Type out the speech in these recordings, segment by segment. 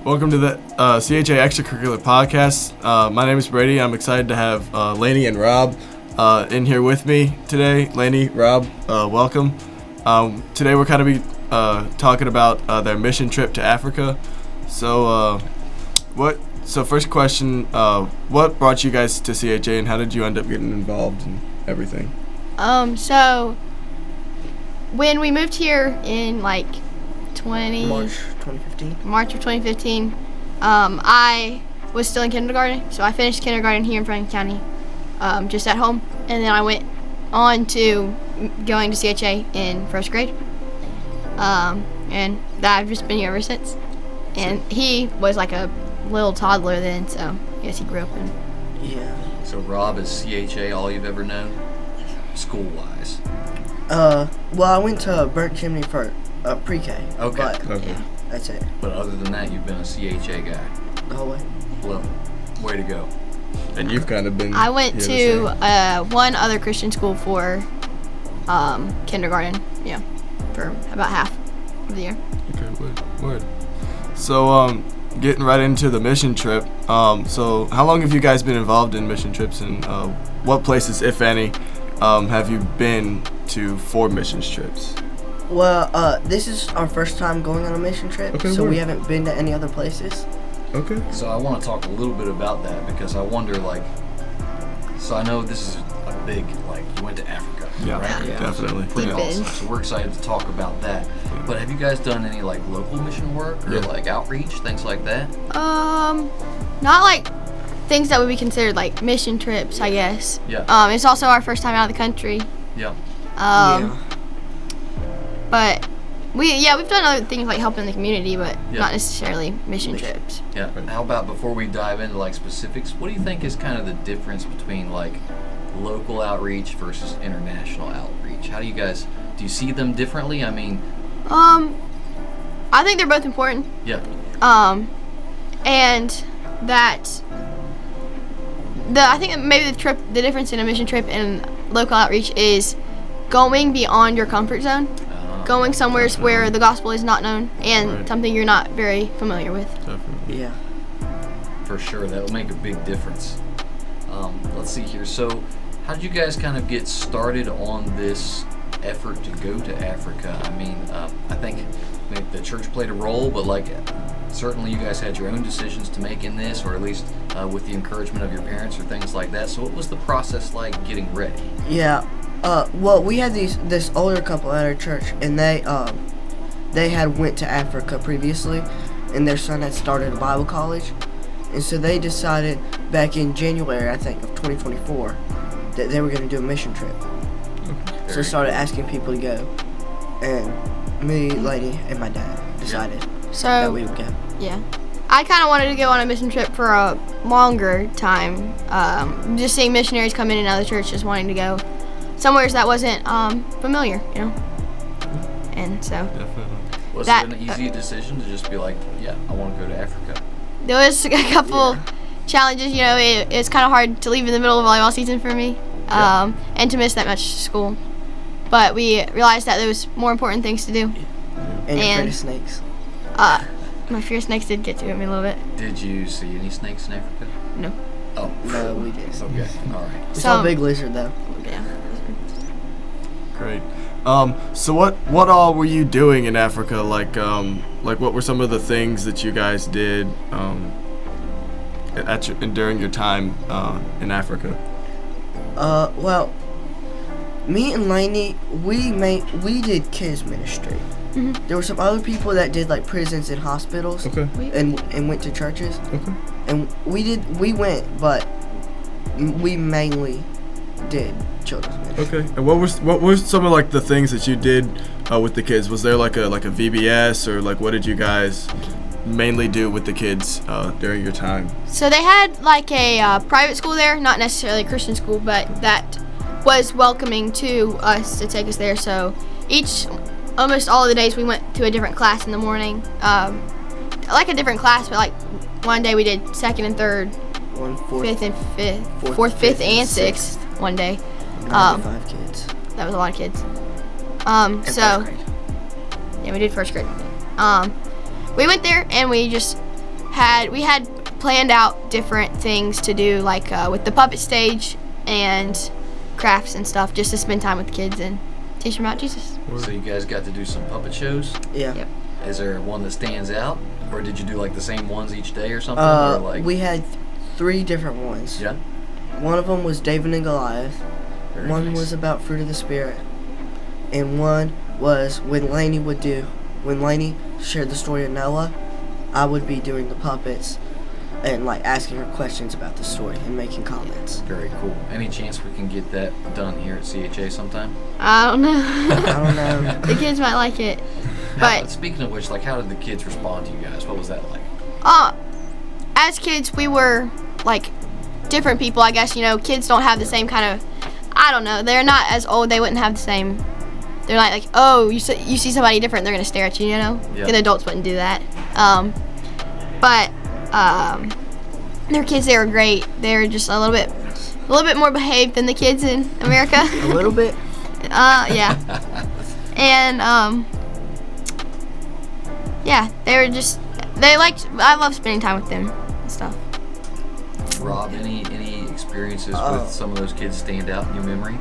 Welcome to the CHA Extracurricular Podcast. My name is Brady. I'm excited to have Lani and Rob in here with me today. Lani, Rob, welcome. Today we're kind of be talking about their mission trip to Africa. So first question, what brought you guys to CHA and how did you end up getting involved in everything? So when we moved here in March 2015. 2015, I was still in kindergarten, so I finished kindergarten here in Franklin County, just at home, and then I went on to going to CHA in first grade, and I've just been here ever since. And he was like a little toddler then, so I guess he grew up in. Yeah. So Rob is CHA all you've ever known, school-wise? Well, I went to Burnt Chimney for pre-K. Okay. But, Okay. yeah, that's it. But other than that, you've been a CHA guy. The whole way. Well, way to go. And you've kind of been. I went here the to same. one other Christian school for kindergarten, for about half of the year. Okay, word. So, getting right into the mission trip. So how long have you guys been involved in mission trips, and what places, if any, have you been to for mission trips? Well, this is our first time going on a mission trip, Okay, so word. we haven't been to any other places. Okay. So I want to talk a little bit about that because I wonder, so I know this is a big, you went to Africa, Yeah, right? definitely. Pretty Deep in. awesome. So we're excited to talk about that. But have you guys done any, local mission work or, outreach, things like that? Not like things that would be considered like mission trips, I guess. Yeah. It's also our first time out of the country. Yeah. But we've done other things like helping the community, but Yeah. not necessarily mission trips. Yeah. How about before we dive into specifics, what do you think is kind of the difference between local outreach versus international outreach? How do you see them differently? I mean, I think they're both important. yeah. And that I think maybe the difference in a mission trip and local outreach is going beyond your comfort zone. Going somewhere where the gospel is not known and Right. something you're not very familiar with. Definitely. Yeah. For sure, that will make a big difference. Let's see here. So, how did you guys kind of get started on this effort to go to Africa? I mean, I think maybe the church played a role, but certainly you guys had your own decisions to make in this, or at least with the encouragement of your parents or things like that. So, what was the process like getting ready? Yeah. Well, we had this older couple at our church, and they had went to Africa previously, and their son had started a Bible college, and so they decided back in January, I think, of 2024, that they were going to do a mission trip. So they started asking people to go, and me, Lady, and my dad decided that we would go. Yeah. I kind of wanted to go on a mission trip for a longer time. Just seeing missionaries come in and out of the church, just wanting to go somewhere that wasn't familiar, And so Definitely. Was it an easy decision to just be I want to go to Africa? there was a couple challenges. It's kind of hard to leave in the middle of volleyball season for me, and to miss that much school. But we realized that there was more important things to do. And you're afraid of snakes. My fear of snakes did get to me a little bit. Did you see any snakes in Africa? No. Oh, No, we didn't. okay, all right. We saw a big lizard, though. Yeah. Great. So what all were you doing in Africa? What were some of the things that you guys did during your time in Africa? Well, me and Lani, we did kids ministry. Mm-hmm. There were some other people that did prisons and hospitals. Okay. And went to churches. Okay. And we went, but we mainly did children's ministry. Okay. And what were some of the things that you did with the kids? Was there a VBS or what did you guys mainly do with the kids during your time? So they had a private school there, not necessarily a Christian school, but that was welcoming to us to take us there. So almost all of the days we went to a different class in the morning. Like a different class, but like one day we did second and third, fifth and fifth, fourth, fifth, and sixth one day. 95 kids. That was a lot of kids. And So first grade. yeah, we did first grade. We went there and we had planned out different things to do, like with the puppet stage and crafts and stuff, just to spend time with the kids and teach them about Jesus. So you guys got to do some puppet shows. Yeah. Yep. Is there one that stands out, or did you do like the same ones each day or something? Or like We had 3 different ones. yeah. One of them was David and Goliath. Very One nice. was about fruit of the spirit, and one was when Lani shared the story of Noah, I would be doing the puppets and like asking her questions about the story and making comments. Very cool. Any chance we can get that done here at CHA sometime? I don't know. I don't know. The kids might like it, but Speaking of which, like, how did the kids respond to you guys? What was that like? as kids we were like different people, I guess. Kids don't have the same kind of, I don't know, they're not as old, they wouldn't have the same, they're not like, oh, you see somebody different, they're gonna stare at you, Yeah. Good adults wouldn't do that. But their kids, they were great. They were just a little bit more behaved than the kids in America. A little bit. Yeah. And yeah, I love spending time with them and stuff. Rob, any experiences with some of those kids stand out in your memory?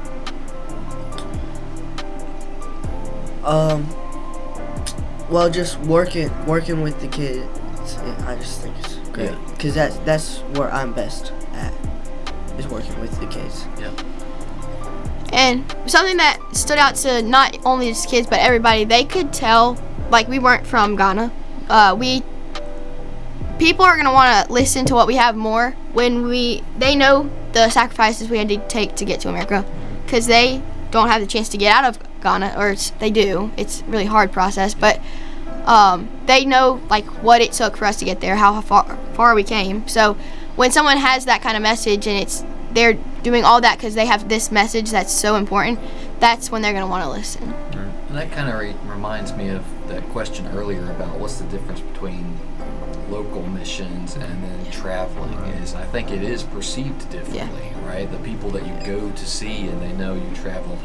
Well, just working with the kids, I just think it's great. Yeah. Because that's where I'm best at, is working with the kids. Yeah. And something that stood out to not only just kids but everybody, they could tell, like, we weren't from Ghana. People are gonna want to listen to what we have more when they know the sacrifices we had to take to get to America, because they don't have the chance to get out of Ghana, or they do. It's a really hard process, but they know like what it took for us to get there, how far we came. So when someone has that kind of message and they're doing all that because they have this message that's so important, that's when they're gonna want to listen. And that kind of reminds me of that question earlier about what's the difference between local missions and then traveling. I think it is perceived differently, right? The people that you go to see and they know you traveled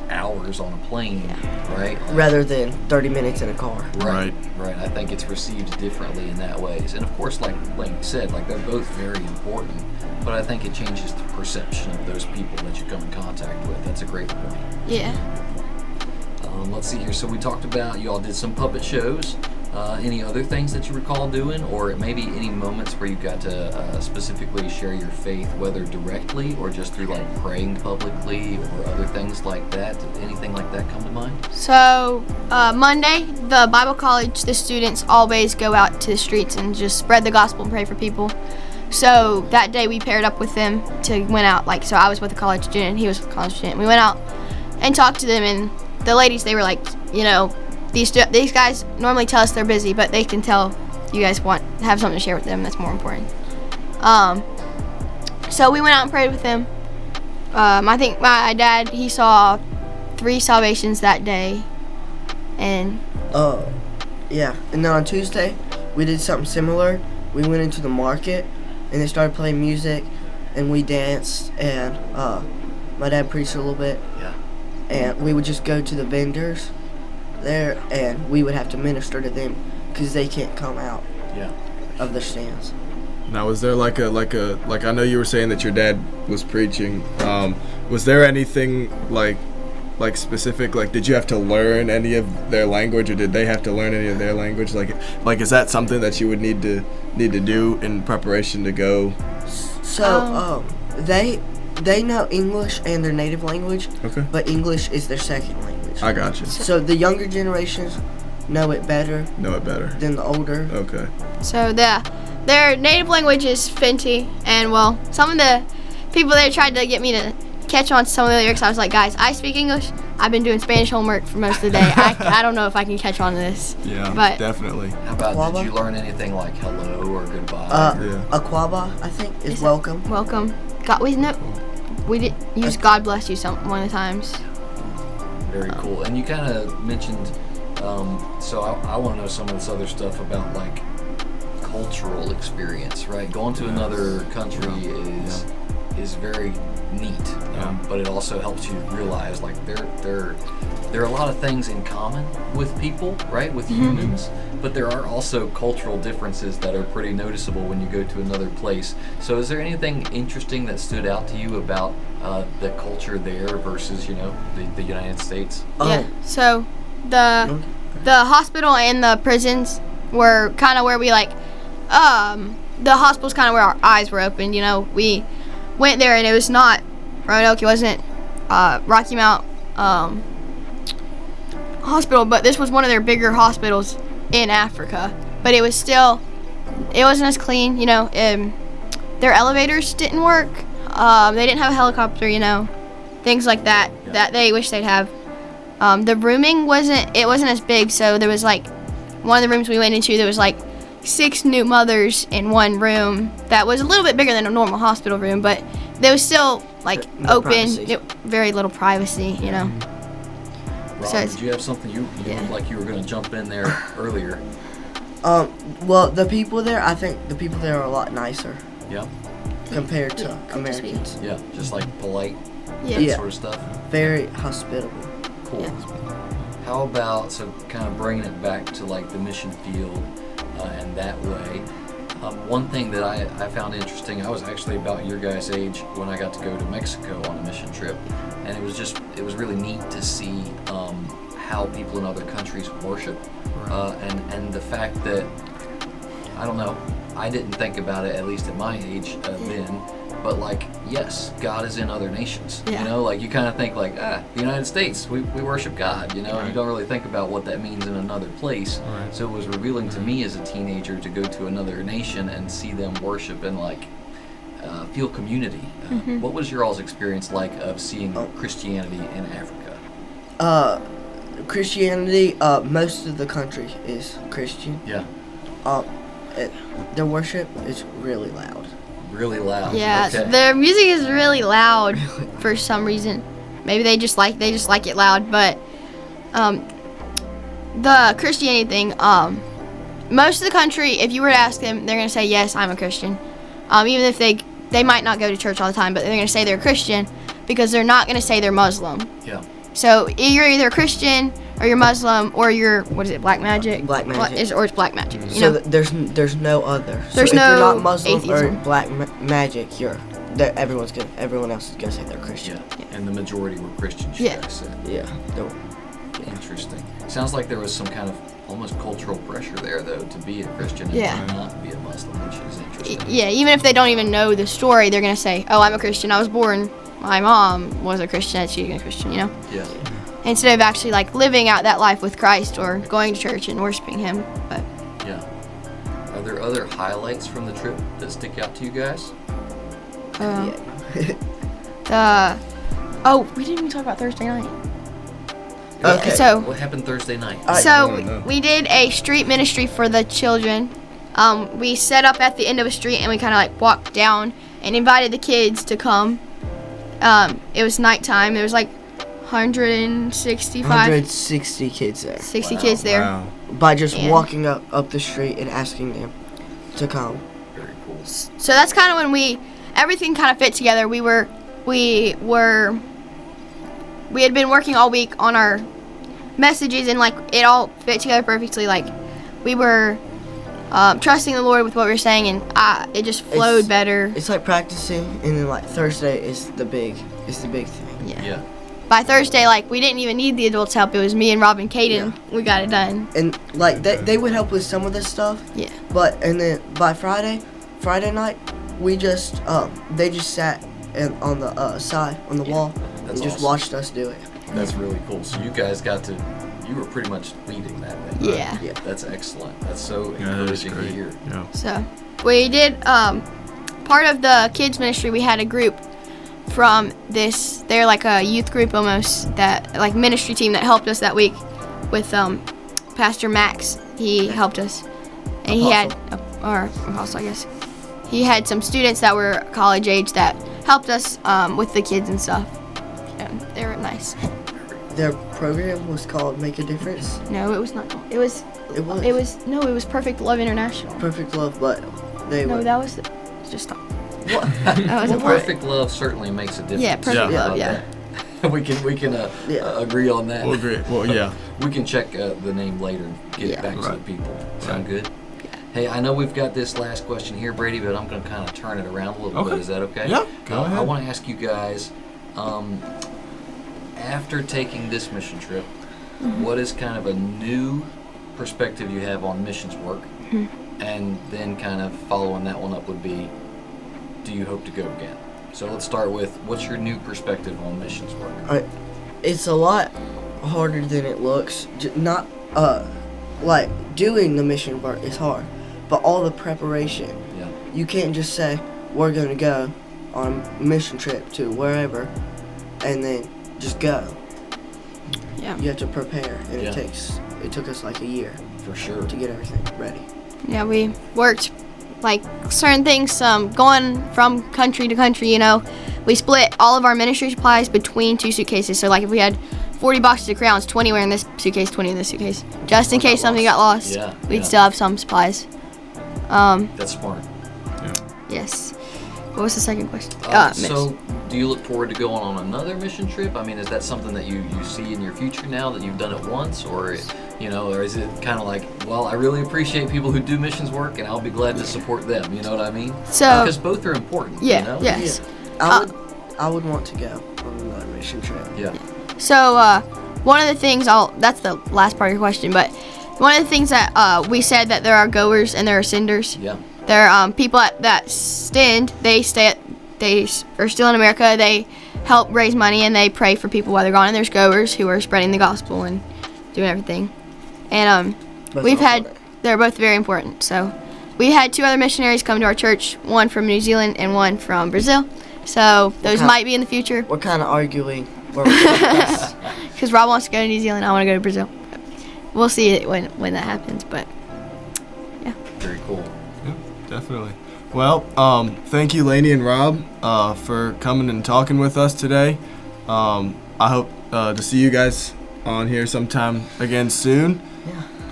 hours on a plane, right? Rather than 30 minutes in a car. Right. I think it's received differently in that ways. And of course, like you said, like they're both very important, but I think it changes the perception of those people that you come in contact with. That's a great point. Yeah. Let's see here. So we talked about you all did some puppet shows. Any other things that you recall doing, or maybe any moments where you got to specifically share your faith, whether directly or just through like praying publicly or other things like that? Did anything like that come to mind? So Monday, the Bible college, the students always go out to the streets and just spread the gospel and pray for people. So that day we paired up with them went out, like, so I was with a college student, he was with a college student. We went out and talked to them, and the ladies, they were like, these guys normally tell us they're busy, but they can tell you guys have something to share with them. That's more important. So we went out and prayed with them. I think my dad, he saw 3 salvations that day. And yeah. And then on Tuesday, we did something similar. We went into the market, and they started playing music, and we danced, and my dad preached a little bit. Yeah. And we would just go to the vendors there, and we would have to minister to them because they can't come out of their stands. Now, was there like I know you were saying that your dad was preaching. Was there anything like specific? Like, did you have to learn any of their language, or did they have to learn any of their language? Like is that something that you would need to do in preparation to go? So they know English and their native language. Okay. But English is their second language. I got you. So the younger generations know it better than the older. Okay. so their native language is Finti, and well, some of the people there tried to get me to catch on to some of the lyrics. I was like, guys, I speak English. I've been doing Spanish homework for most of the day. I don't know if I can catch on to this. Yeah, but definitely. How about, Aquaba? did you learn anything like hello or goodbye? Aquaba, I think, is welcome. Welcome. We did use God bless you one of the times. Very cool. And you kind of mentioned, so I want to know some of this other stuff about like cultural experience, right? Going to another country is very neat, but it also helps you realize like there are a lot of things in common with people, right? With humans, but there are also cultural differences that are pretty noticeable when you go to another place. So is there anything interesting that stood out to you about the culture there versus, you know, the United States? Yeah. So the hospital and the prisons were kind of where we like, the hospital's kind of where our eyes were opened. You know, we went there and it was not Roanoke. It wasn't Rocky Mount Hospital, but this was one of their bigger hospitals in Africa. But it was still, it wasn't as clean. You know, their elevators didn't work. They didn't have a helicopter. You know, things like that that they wish they'd have. The rooming wasn't as big. So there was like one of the rooms we went into. There was like 6 new mothers in one room that was a little bit bigger than a normal hospital room, but there was still like open, very little privacy, you know. Rob, So did you have something you looked like you were going to jump in there earlier? Well, the people there, I think the people there are a lot nicer Yeah. compared to Americans. Yeah, just like polite, Yeah. Yeah. sort of stuff. Very hospitable. Cool. How about, so kind of bringing it back to like the mission field and that way, one thing that I found interesting, I was actually about your guys' age when I got to go to Mexico on a mission trip, and it was really neat to see how people in other countries worship, and the fact that, I don't know, I didn't think about it, at least at my age then, but like, yes, God is in other nations. Yeah. You know, like you kind of think like, the United States, we worship God, you know, and you don't really think about what that means in another place. Right. So it was revealing to me as a teenager to go to another nation and see them worship and like feel community. What was your all's experience like of seeing Christianity in Africa? Christianity, most of the country is Christian. Yeah. Their worship is really loud. Really loud. Yeah, Okay. their music is really loud for some reason. Maybe they just like it loud, but the Christianity thing, most of the country, if you were to ask them, they're gonna say, yes, I'm a Christian. Even if they might not go to church all the time, but they're gonna say they're Christian because they're not gonna say they're Muslim. Yeah. So you're either Christian or you're Muslim or you're, what is it, black magic? Black magic. Or it's black magic. You So know? there's no other. There's so if no you're not Muslim atheism. or black magic, everyone else is gonna say they're Christian. Yeah. And the majority were Christians, you Yeah. guys said. Yeah. Interesting. Sounds like there was some kind of almost cultural pressure there, though, to be a Christian and Yeah. to not be a Muslim, which is interesting. Yeah, even if they don't even know the story, they're gonna say, "Oh, I'm a Christian. I was born. My mom was a Christian. She's a Christian." You know, Yeah. instead of actually like living out that life with Christ or going to church and worshiping Him. But Yeah. Are there other highlights from the trip that stick out to you guys? we didn't even talk about Thursday night. Okay. So What happened Thursday night? we did a street ministry for the children. We set up at the end of a street and we kind of like walked down and invited the kids to come. It was nighttime. There was like 165, 160 kids there. 60 kids there. Wow. By just And- walking up the street and asking them to come. Very cool. So that's kind of when everything kind of fit together. We had been working all week on our messages and like it all fit together perfectly. Like we were trusting the Lord with what we were saying, and it just flowed better. It's like practicing, and then like Thursday is the big thing. Yeah. By Thursday, like we didn't even need the adults' help. It was me and Rob and Caden. We got it done. And like they would help with some of this stuff. Yeah. And then by Friday night, we just they just sat on the side on the wall That's and just awesome. watched us do it. That's really cool. So you guys you were pretty much leading that then, right? Yeah. Yeah. That's excellent. That's so Yeah, that is encouraging to great. hear. Yeah. So we did part of the kids ministry. We had a group from this. They're like a youth group almost, that like ministry team that helped us that week with Pastor Max. He helped us, and he had or apostle, I guess. He had some students that were college age that helped us with the kids and stuff. And they were nice. Very their program was called Make a Difference. No, it was not. It was Perfect Love International. Perfect Love, but they No, were. that was just stop. What? That Well, wasn't perfect love certainly makes a difference. Yeah, perfect Yeah. love. Yeah. we can Yeah. agree on that. We'll agree. Well, yeah. We can check the name later and get Yeah. it back to the Right. people. Sound good? Hey, I know we've got this last question here, Brady, but I'm going to kind of turn it around a little Okay. bit. Is that okay? Yeah, go ahead. I want to ask you guys, after taking this mission trip, what is kind of a new perspective you have on missions work? And then kind of following that one up would be, do you hope to go again? So let's start with, what's your new perspective on missions work? It's a lot harder than it looks. Not like doing the mission work is hard, but all the preparation. Yeah. You can't just say we're gonna go on a mission trip to wherever, and then just go. Yeah. You have to prepare, and Yeah. it took us like a year For sure. to get everything ready. Yeah, we worked like certain things, going from country to country, you know. We split all of our ministry supplies between 2 suitcases. So like if we had 40 boxes of crayons, 20 were in this suitcase, 20 in this suitcase. Just in What got case something lost? got lost, Yeah, we'd yeah. still have some supplies. That's smart. Yes. What was the second question? So, do you look forward to going on another mission trip? I mean, is that something that you see in your future now that you've done it once, or or is it kind of like, well, I really appreciate people who do missions work, and I'll be glad to support them. You know what I mean? So- because both are important. Yeah, You know? yes. I would want to go on another mission trip. Yeah. So, one of the things that's the last part of your question, but one of the things that we said that there are goers and there are senders. Yeah. There are people that send. They are still in America. They help raise money and they pray for people while they're gone. And there's goers who are spreading the gospel and doing everything. And Both we've are had, important. they're both very important. So we had 2 other missionaries come to our church, one from New Zealand and one from Brazil. So those kind- might be in the future. We're kind of arguing. Where we're going. Because Rob wants to go to New Zealand, I want to go to Brazil. We'll see it when that happens, but Very cool. Yeah, definitely. Well, thank you, Lani and Rob, for coming and talking with us today. I hope to see you guys on here sometime again soon.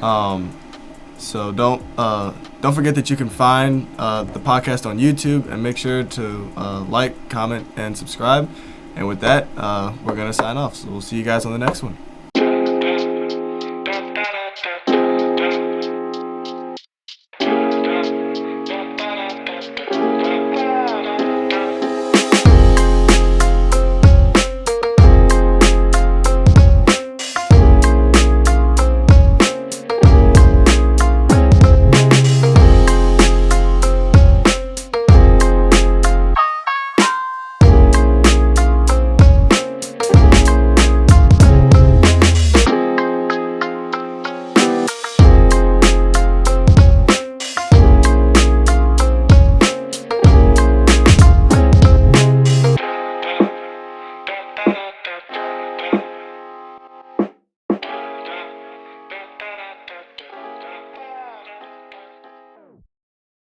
Yeah. So don't forget that you can find the podcast on YouTube, and make sure to like, comment, and subscribe. And with that, we're gonna sign off. So we'll see you guys on the next one.